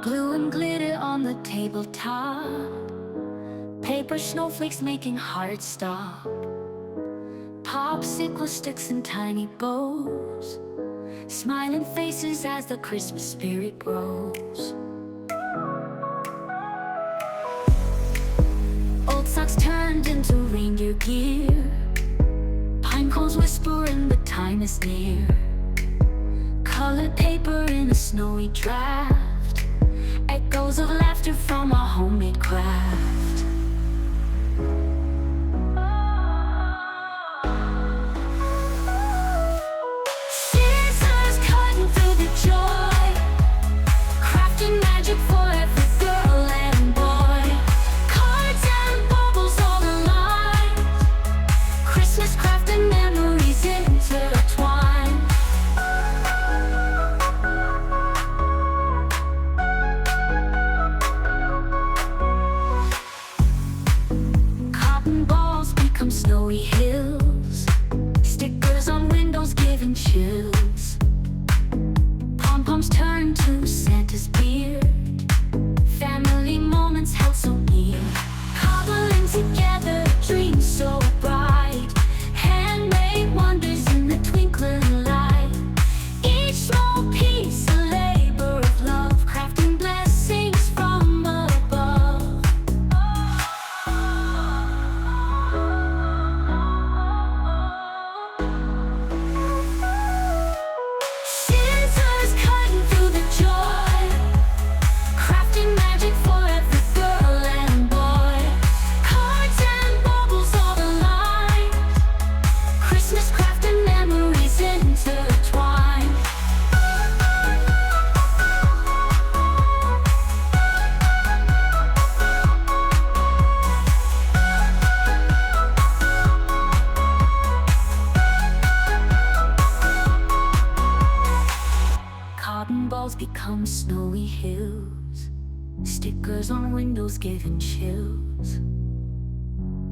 Glue and glitter on the tabletop, paper snowflakes making hearts stop, popsicle sticks and tiny bows, smiling faces as the Christmas spirit grows. Old socks turned into reindeer gear, pine cones whispering the time is near, colored paper in a snowy draft, echoes of laughter from our homemade craft. Scissors cutting through the joy, crafting magic for every girl and boy. Cards and bubbles all aligned, Christmas craft and memories intertwined. Cotton balls become snowy hills, stickers on windows giving chills, pom-poms turn to Santa's beard, family moments held so near, cobbling together dreams so bright, handmade wonders in the twinkling light, each small piece a labor of love, crafting blessings from above. Scissors cutting through the joy, crafting magic for every girl and boy. Cards and bubbles all aligned, Christmas craft and memories intertwined. Cotton balls become snowy hills, stickers on windows giving chills,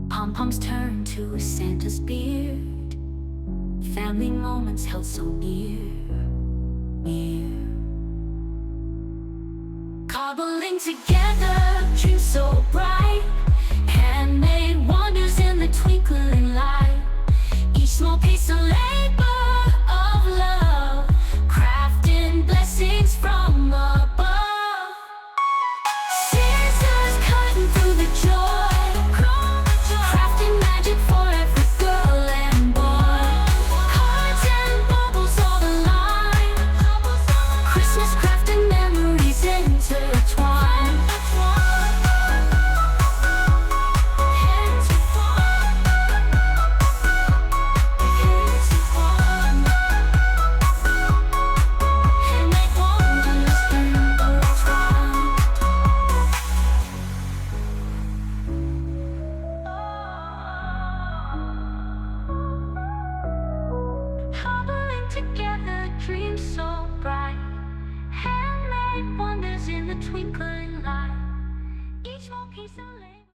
pom-poms turn to Santa's beard, family moments held so near, near. Cobbling together dreams so bright, handmade wonders in the twinkling light, each small piece a labor of love, crafting blessings from above. Scissors cutting through the joy, crafting magic for every girl and boy. Cards and bubbles all aligned, Christmas craft and memories intertwined. Handmade wonders intertwined. Cobbling together dreams so bright, handmade wonders in the twinkling light, each small piece of